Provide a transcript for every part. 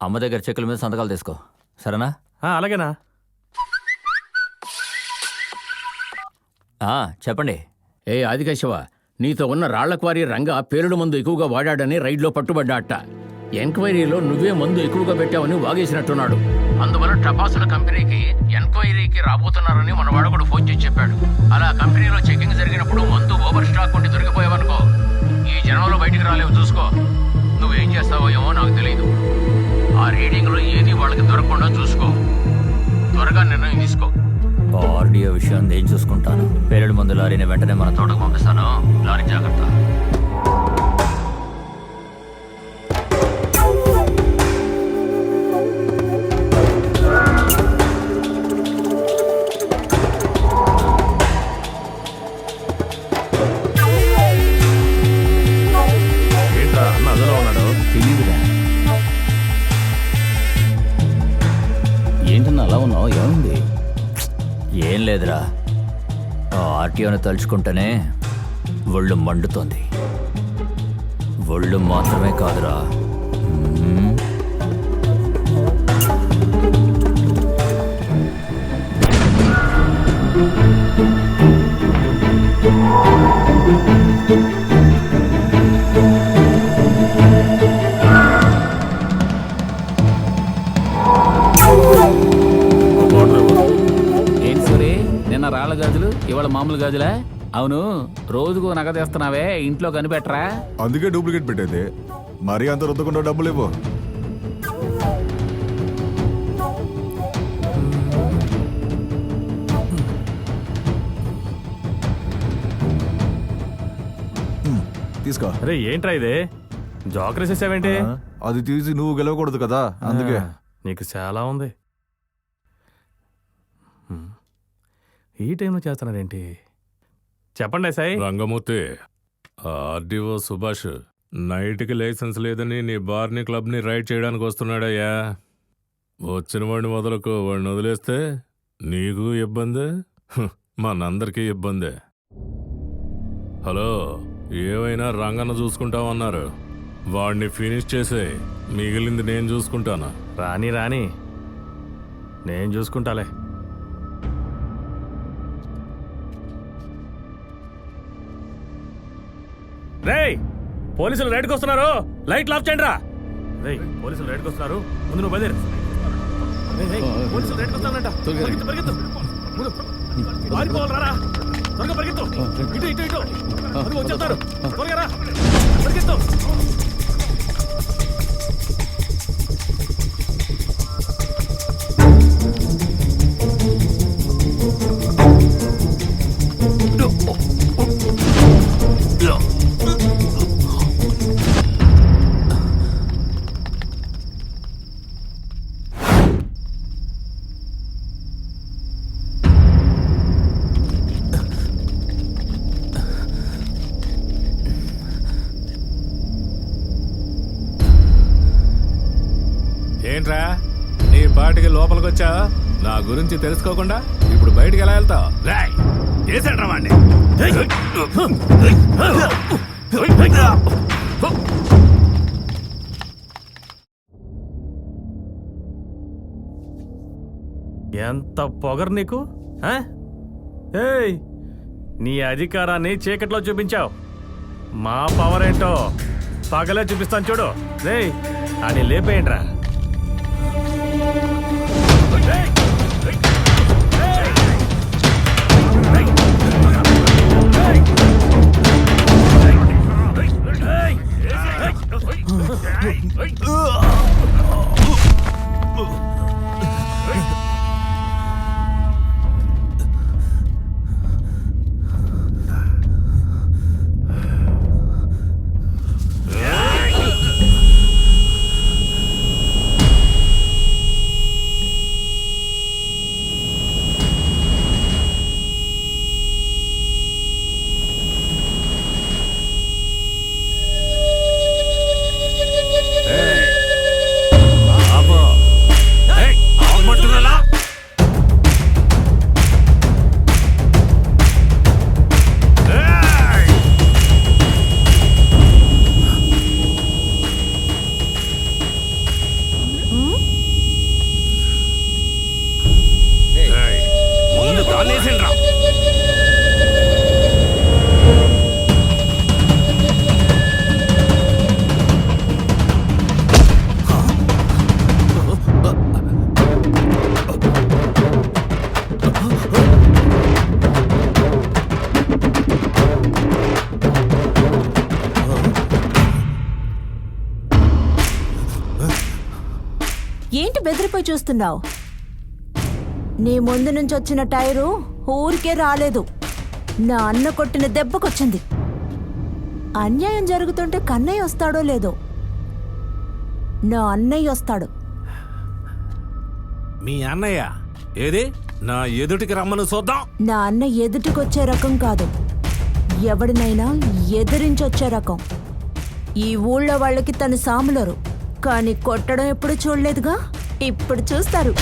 అమ్మ దగ్గర చెక్కుల మీద సంతకాలు తీసుకో, సరేనా? అలాగేనా. చెప్పండి. ఏ ఆదికేశవ, నీతో ఉన్న రాళ్ల క్వారీ రంగ పేలుడు మందు ఎక్కువగా వాడాడని రైడ్లో పట్టుబడ్డాట. ఎంక్వైరీలో నువ్వే మందు ఎక్కువగా పెట్టావని వాగేసినట్టున్నాడు. అందువల్ల టపాసుల కంపెనీకి ఎంక్వైరీకి రాబోతున్నారని మన వాడకుడు ఫోన్ చేసి చెప్పాడు. అలా కంపెనీలో చెకింగ్ జరిగినప్పుడు మందు ఓవర్ స్టాక్ ఉండి దొరికిపోయావనుకో, ఈ జనంలో బయటికి రాలేవు. చూసుకో, నువ్వేం చేస్తావో ఏమో నాకు తెలియదు. ఆ రీడింగ్లో ఏది వాళ్ళకి దొరకకుండా చూసుకో. త్వరగా నిర్ణయం తీసుకో. ఆర్డీఓ విషయం నేను చూసుకుంటాను. పేలుడు మందు లారీని వెంటనే మన తోటకు పంపిస్తాను. లారీ జాగ్రత్త. ఏంటన్నా అలా ఉన్నావు? ఏమైంది? ఏం లేదురా, ఆ ఆర్టీఓని తలుచుకుంటేనే ఒళ్ళు మండుతోంది. ఒళ్ళు మాత్రమే కాదురా, రాళ్ళ గాజులు ఇవాళ మామూలు గాజులా? అవును, రోజుకు నగదేస్తున్నావే, ఇంట్లో కనిపెట్టరా? అందుకే డూప్లికేట్ పెట్టేది. మరీ అంత రుద్దకుండా డబ్బులు ఇవ్వు. తీసుకో. అరే ఏంట్రా ఇది, జోకరేసేసావేంటి? అది తీసి నువ్వు గెలవకూడదు కదా, అందుకే. నీకు చాలా ఉంది. ఈ టైంలో చేస్తున్నారేంటి? చెప్పండి సాయి. రంగమూర్తి, ఆర్డీఓ సుభాష్ నైట్కి లైసెన్స్ లేదని నీ బార్ని క్లబ్ని రైడ్ చేయడానికి వస్తున్నాడయ్యా. వచ్చిన వాడిని వదలకు, వాడిని వదిలేస్తే నీకు ఇబ్బందే, మనందరికీ ఇబ్బందే. హలో, ఏవైనా రంగన్న చూసుకుంటామన్నారు, వాడిని ఫినిష్ చేసే, మిగిలింది నేను చూసుకుంటాను. రాని రాని, నేను చూసుకుంటాలే. రేయ్, పోలీసులు రైడ్కి వస్తున్నారు, లైట్లు ఆఫ్ చేయండి రా. రేయ్, పోలీసులు రైడ్కి వస్తున్నారు, ముందు నువ్వు బయలుదేరు. పోలీసులు రైడ్కి వస్తానంట, పరిగెత్తు పరిగెత్తు, పారిపోవాలి రా, త్వరగా పరిగెత్తు. ఇటు ఇటు ఇటు వచ్చేస్తారు, త్వరగా రా, పరిగెత్తు. ఏంట్రా నీ పాటికి లోపలికి వచ్చా? నా గురించి తెలుసుకోకుండా ఇప్పుడు బయటికి ఎలా వెళ్తావు? రాయ్, చేశాడు వాణ్ణి. ఎంత పొగరు నీకు! ఏయ్, నీ అధికారాన్ని చీకట్లో చూపించావు, మా పవర్ ఏంటో పగలే చూపిస్తాను చూడు. రేయ్, అని లేపేయండిరా. వేసిండ్రా. ఏంటి బెదిరిపోయి చూస్తున్నావు? నీ ముందు నుంచి వచ్చిన టైరు ఊరికే రాలేదు, నా అన్న కొట్టిన దెబ్బకొచ్చింది. అన్యాయం జరుగుతుంటే కన్నయ్య వస్తాడో లేదో, నా అన్నయ్య వస్తాడు. మీ అన్నయ్య ఏది? నా ఎదుటికి రమ్మను చూద్దాం. నా అన్న ఎదుటికొచ్చే రకం కాదు, ఎవడినైనా ఎదిరించొచ్చే రకం. ఈ ఊళ్ళో వాళ్ళకి తను సాములరు, కానీ కొట్టడం ఎప్పుడు చూడలేదుగా, ఇప్పుడు చూస్తారు.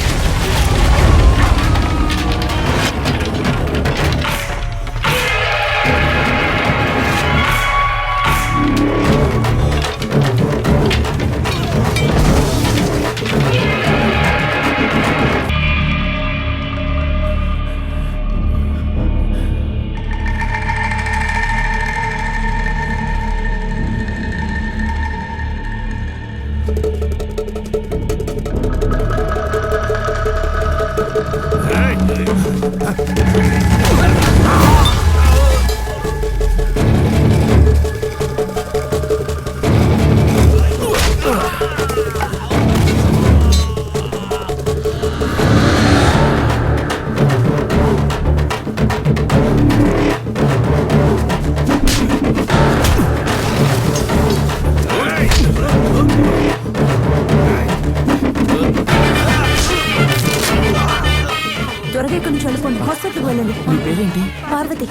త్వరగా ఇక్కడి నుంచి వెళ్ళిపోండి, హాస్పిటల్కి వెళ్ళండి. నీ పేరేంటి? పార్వతి.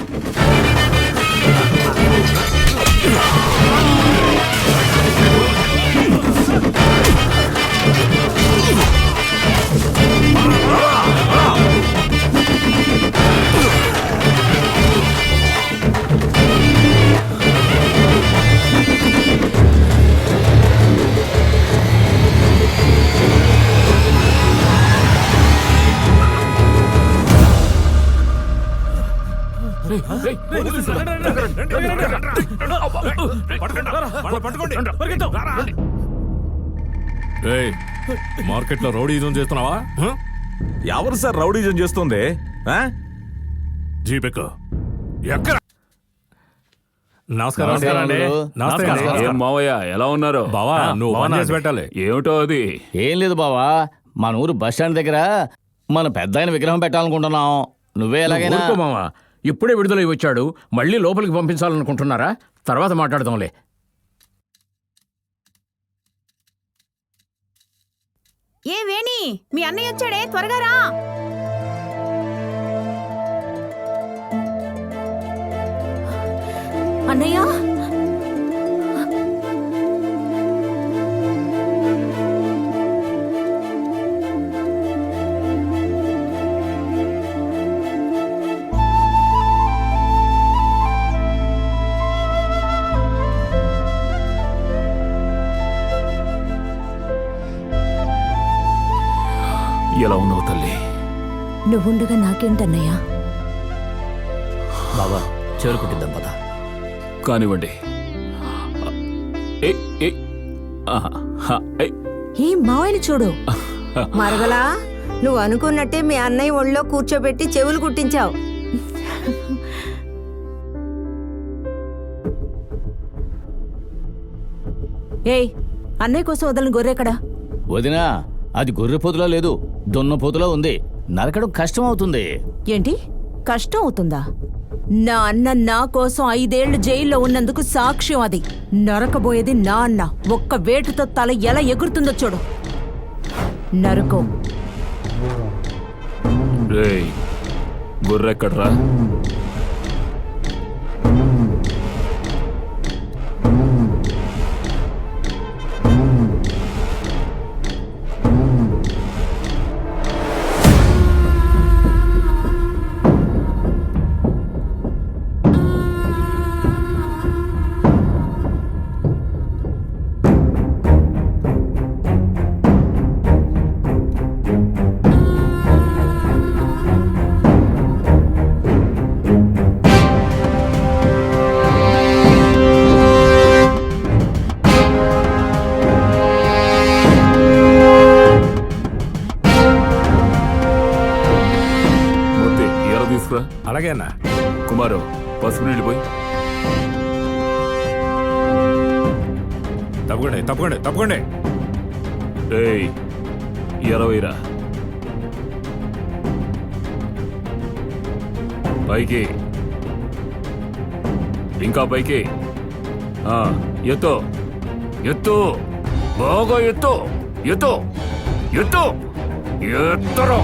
మార్కెట్ లో రౌడీజం చేస్తున్నావా? ఎవరు సార్ రౌడీజం చేస్తుంది? ఆ? జీపెక్ ఎక్కడ? నమస్కారం అండి. నమస్తే అండి. ఏం మావయ్య ఎలా ఉన్నారు? బావా నువ్వు పని చేసి పెట్టాలి. ఏమిటో అది? ఏం లేదు బావా, మన ఊరు బస్టాండ్ దగ్గర మన పెద్ద ఆయన విగ్రహం పెట్టాలనుకుంటున్నాం. నువ్వే ఎలాగైనా ఊరుకో మావా, ఇప్పుడే విడుదలై వచ్చాడు, మళ్ళీ లోపలికి పంపించాలనుకుంటున్నారా? తర్వాత మాట్లాడదాంలే. ఏ వేణి, మీ అన్నయ్య వచ్చాడే, త్వరగా రా. అన్నయ్య, ఎలా ఉన్నావు తల్లి? నువ్వుండగా నాకేంటన్నయ్యా? బాబా చెవులు కుట్టిద్దాం పద. కానివ్వండి. ఈ మావయ్యని చూడు. మరగలా, నువ్వు అనుకున్నట్టే మీ అన్నయ్య ఒళ్ళో కూర్చోబెట్టి చెవులు కుట్టించావు. ఏయ్, అన్నయ్య కోసం వదలని గొర్రెక్కడా? వదినా, అది గొర్రె పొతులా లేదు, దున్న పొతులా ఉంది. నరకడం కష్టం అవుతుంది. ఏంటి కష్టం అవుతుందా? నా అన్న నా కోసం 5 ఏళ్లు జైల్లో ఉన్నందుకు సాక్ష్యం అది. నరకబోయేది నా అన్న. ఒక్క వేటుతో తల ఎలా ఎగురుతుందో చూడు. నరకో. రేయ్, గొర్రెక్కడ్రా? అలాగే అన్నా. కుమారు పసుపు నీళ్ళు పోయి. తప్పకుండా తప్పకుండా తప్పకుండా. ఏయ్ 20 రా. పైకి ఇంకా పైకి. ఎత్తు ఎత్తు బాగా ఎత్తు ఎత్తు ఎత్తు ఎత్తరా.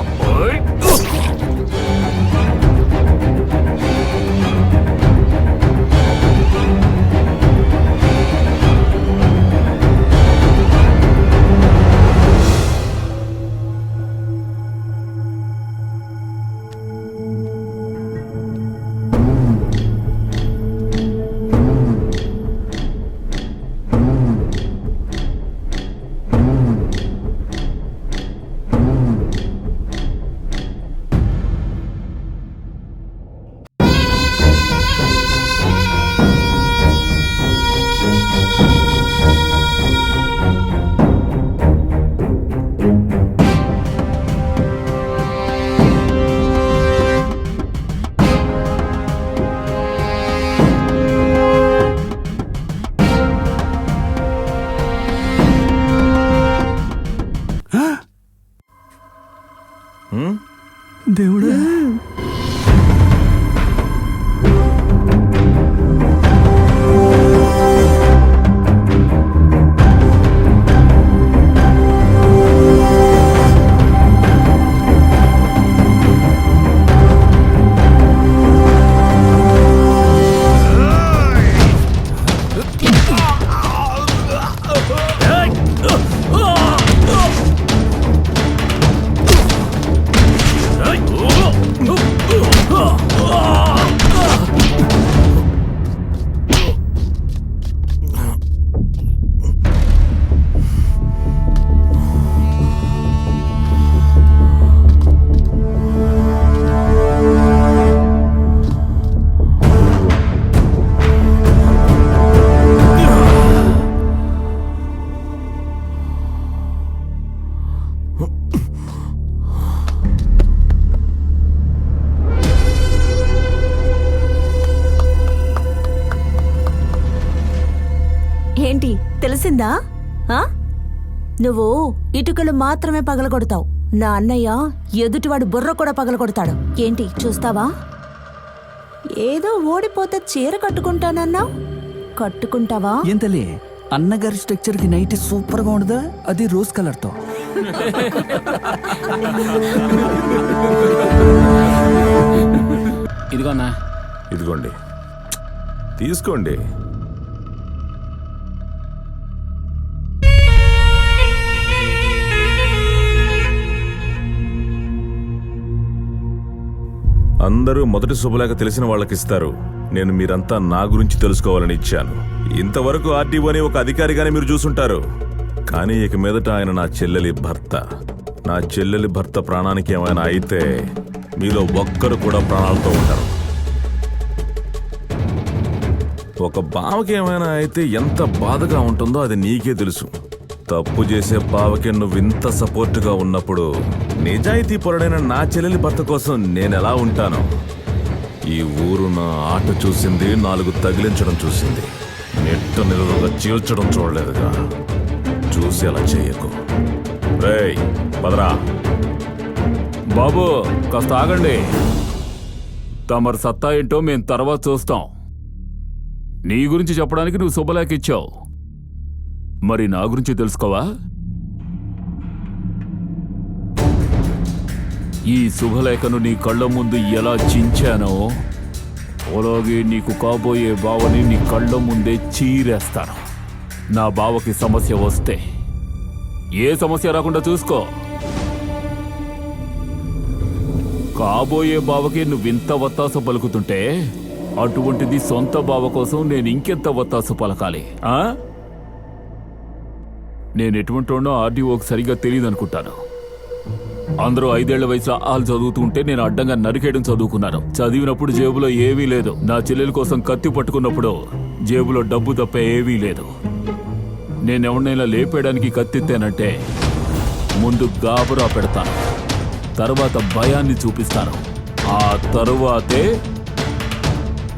దేవుడా ఏంటి తెలిసిందా? నువ్వు ఇటుకలు మాత్రమే పగలగొడతావు, నా అన్నయ్య ఎదుటివాడి బుర్ర కూడా పగలగొడతాడు. ఏంటి చూస్తావా? ఏదో ఓడిపోతే చీర కట్టుకుంటానన్నా, కట్టుకుంటావా? ఏం తల్లి, అన్నగారి స్ట్రక్చర్ కి నైట్ సూపర్ గా ఉండదా? అది రోజ్ కలర్ తో. ఇదిగోనా. ఇదిగోండి తీసుకోండి. అందరూ మొదటి శుభలేఖ తెలిసిన వాళ్ళకిస్తారు. నేను మీరంతా నా గురించి తెలుసుకోవాలని ఇచ్చాను. ఇంతవరకు ఆర్డీఓని ఒక అధికారిగానే మీరు చూసుంటారు, కానీ ఇక మీదట ఆయన నా చెల్లెలి భర్త. నా చెల్లెలి భర్త ప్రాణానికి ఏమైనా అయితే మీలో ఒక్కరు కూడా ప్రాణాలతో ఉంటారు. ఒక బావకి ఏమైనా అయితే ఎంత బాధగా ఉంటుందో అది నీకే తెలుసు. తప్పు చేసే బావకి నువ్వు ఇంత సపోర్టుగా ఉన్నప్పుడు నిజాయితీ పరుడైన నా చెల్లెలి భర్త కోసం నేనెలా ఉంటాను? ఈ ఊరు నా ఆట చూసింది, 4 తగిలించడం చూసింది, నెట్ట నిలువుగా చీల్చడం చూడలేదుగా. చూసి అలా చేయకు. రేయ్ పదరా. బాబు కాస్త ఆగండి. తమరు సత్తా ఏంటో మేం తర్వాత చూస్తాం. నీ గురించి చెప్పడానికి నువ్వు శుభలేఖ ఇచ్చావు, మరి నా గురించి తెలుసుకోవా? ఈ శుభలేఖను నీ కళ్ళ ముందు ఎలా చించానో అలాగే నీకు కాబోయే బావని నీ కళ్ళ ముందే చీరేస్తాను. నా బావకి సమస్య వస్తే ఏ సమస్య రాకుండా చూసుకో. కాబోయే బావకి నువ్వింత వత్తాసు పలుకుతుంటే అటువంటిది సొంత బావ కోసం నేను ఇంకెంత వత్తాసు పలకాలి? నేను ఎటువంటినో ఆర్డీఓకి సరిగా తెలియదు అనుకుంటాను. అందరూ 5 ఏళ్ల వయసులో ఆలు చదువుతుంటే నేను అడ్డంగా నరికేయడం చదువుకున్నాను. చదివినప్పుడు జేబులో ఏవీ లేదు. నా చెల్లెల కోసం కత్తి పట్టుకున్నప్పుడు జేబులో డబ్బు తప్ప ఏవీ లేదు. నేనెవరినైనా లేపేయడానికి కత్తిత్తానంటే ముందు గాబరా పెడతాను, తర్వాత భయాన్ని చూపిస్తాను. ఆ తరువాతే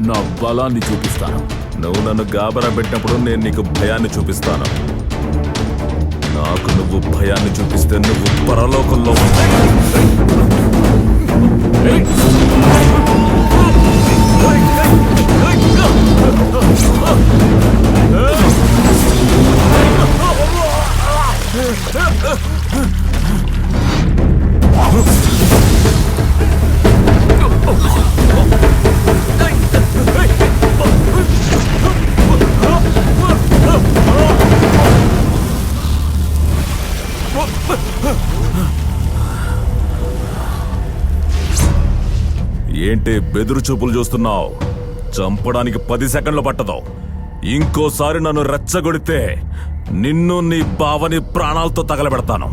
నా బలాన్ని చూపిస్తాను. నువ్వు నన్ను గాబరా పెట్టినప్పుడు నేను నీకు భయాన్ని చూపిస్తాను. నాకు నువ్వు భయాన్ని చూపిస్తే నువ్వు పరలోకంలో ఉంటావు. ఏంటి బెదురు చూపులు చూస్తున్నావు? చంపడానికి 10 సెకండ్లు పట్టదు. ఇంకోసారి నన్ను రెచ్చగొడితే నిన్ను నీ బావని ప్రాణాలతో తగలబెడతాను.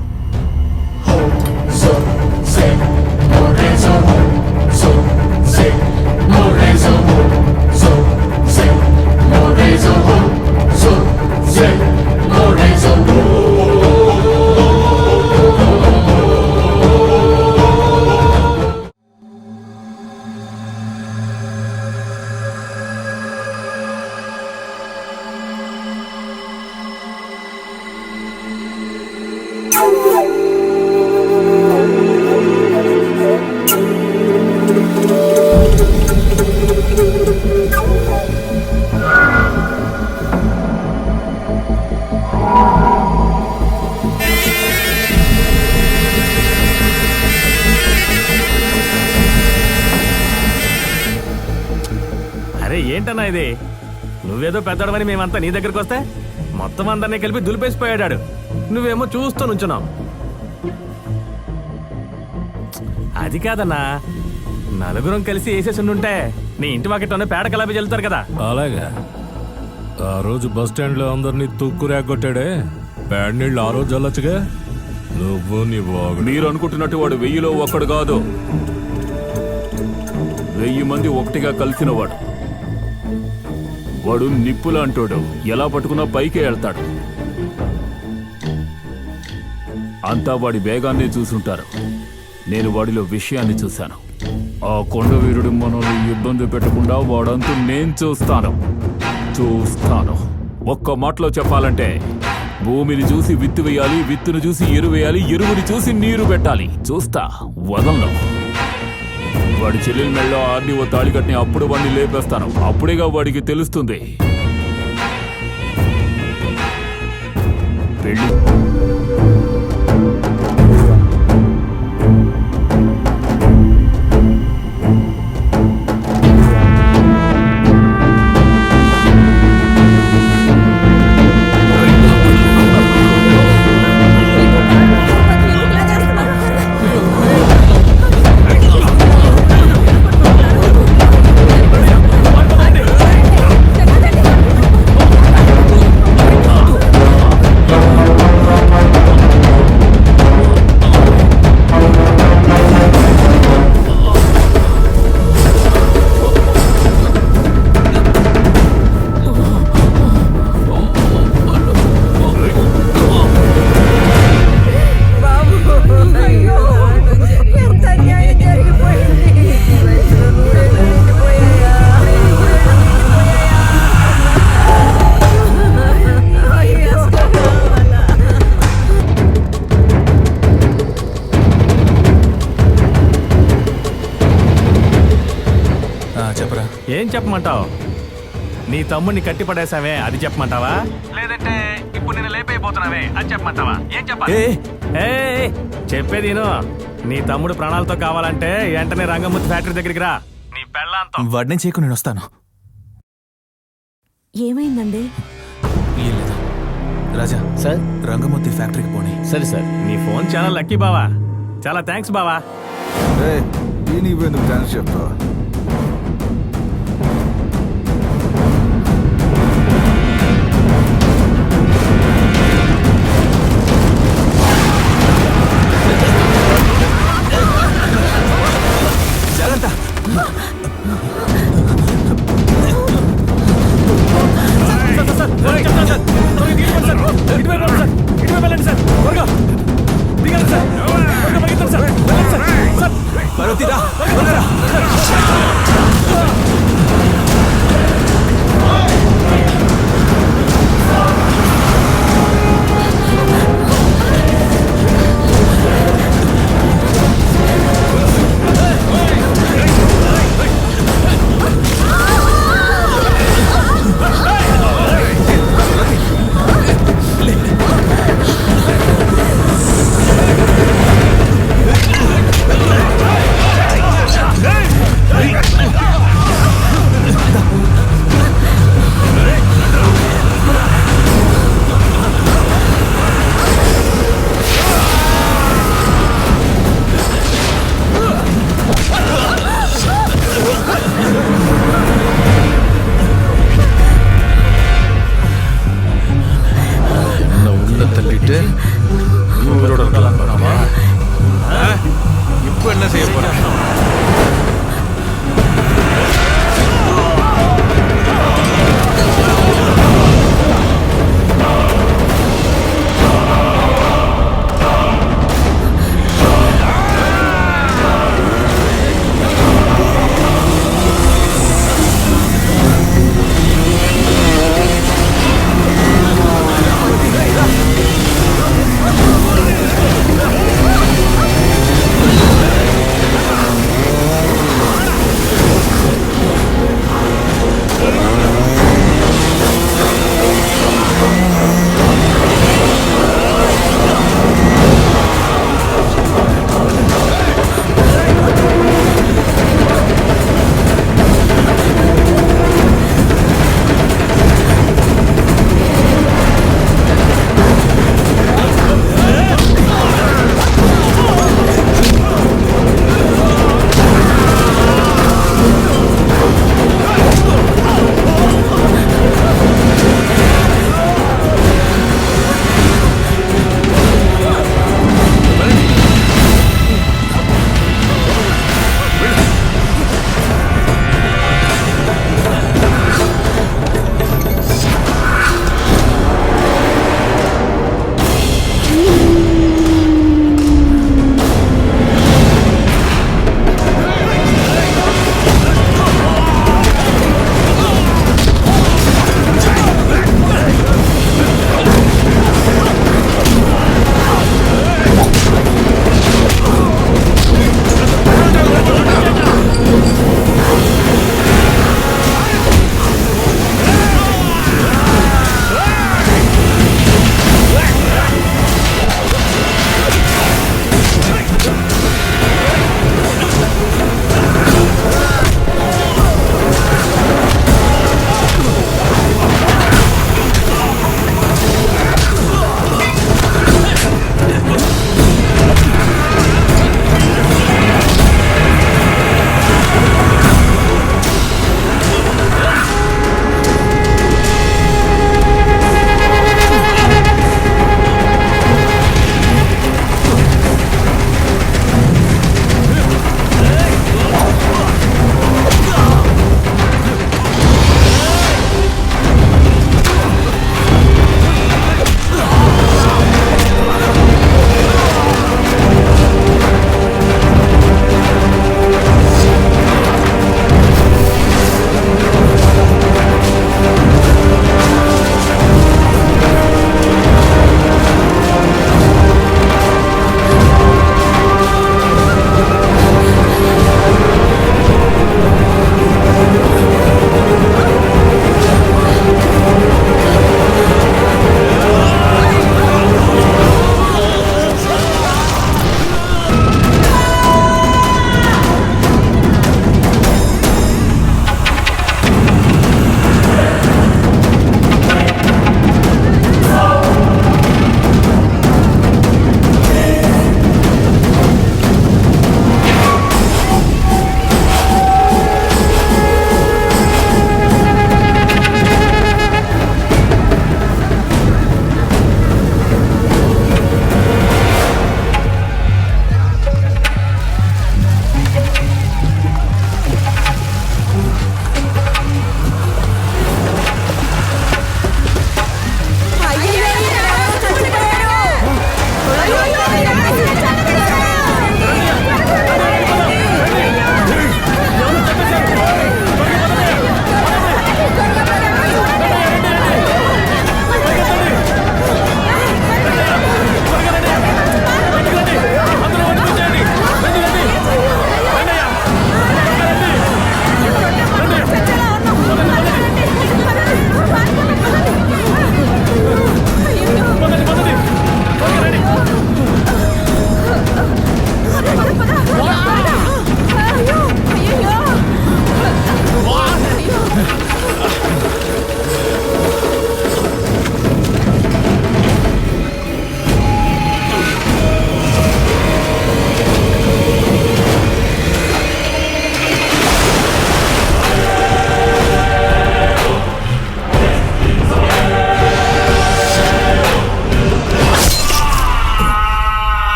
అరే ఏంటన్నా ఇది? నువ్వేదో పెద్దడమని మేమంతా నీ దగ్గరికి వస్తే మొత్తం అందరినీ కలిపి దులిపేసిపోయాడు. నువ్వేమో చూస్తూ నుంచున్నావు. అది కాదన్నా, నలుగురం కలిసి వేసేసి ఉంటే నీ ఇంటి వాకిట్లోనే పేడ కలాపి చెల్లుతారు కదా. అలాగా ఆ రోజు బస్ స్టాండ్ లో అందరినీ తుక్కు రేగొట్టాడే, పేడ నీళ్ళు ఆ రోజు చల్లొచ్చుగా. నువ్వు నీ వాగుడు. మీరు అనుకుంటున్నట్టు వాడు 1000లో ఒక్కడు కాదు, 1000 మంది ఒకటిగా కలిసిన వాడు. వాడు నిప్పులాంటోడు, ఎలా పట్టుకున్నా పైకే వెళ్తాడు. అంతా వాడి వేగాన్ని చూసుంటారు. నేను వాడిలో విషయాన్ని చూశాను. ఆ కొండ వీరుడు మనల్ని ఇబ్బంది పెట్టకుండా వాడంతూ నేను చూస్తాను. ఒక్క మాటలో చెప్పాలంటే, భూమిని చూసి విత్తు వేయాలి, విత్తును చూసి ఎరువు వేయాలి, ఎరువుని చూసి నీరు పెట్టాలి. చూస్తా, వదలను. వాడి చెల్లెల మెళ్ళలో ఆర్డీఓ తాళి కట్టిని అప్పుడు వాడిని లేపేస్తాను. అప్పుడేగా వాడికి తెలుస్తుంది. పెళ్ళి ఏం చెప్పమంటావు? నీ తమ్ముడిని కట్టి పడేసావే అది చెప్పమంటావా, లేదంటే ఇప్పుడు నేను లేపైపోతున్నావే అది చెప్పమంటావా? ఏం చెప్పాలి? చెప్పేది విను. నీ తమ్ముడు ప్రాణాలతో కావాలంటే వెంటనే రంగమూర్తి ఫ్యాక్టరీ దగ్గరికి రా. నీ పెళ్ళాంతో వాడిని చేయకు, నేను వస్తాను. ఏమైందండి? ఏం లేదా రాజా సార్, రంగమూర్తి ఫ్యాక్టరీకి పోనీ. సరే సార్. నీ ఫోన్ చాలా లక్కీ బావా. చాలా థ్యాంక్స్ బావా. దీనికి ఎందుకు థ్యాంక్స్ చెప్తా? Sir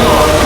Oh!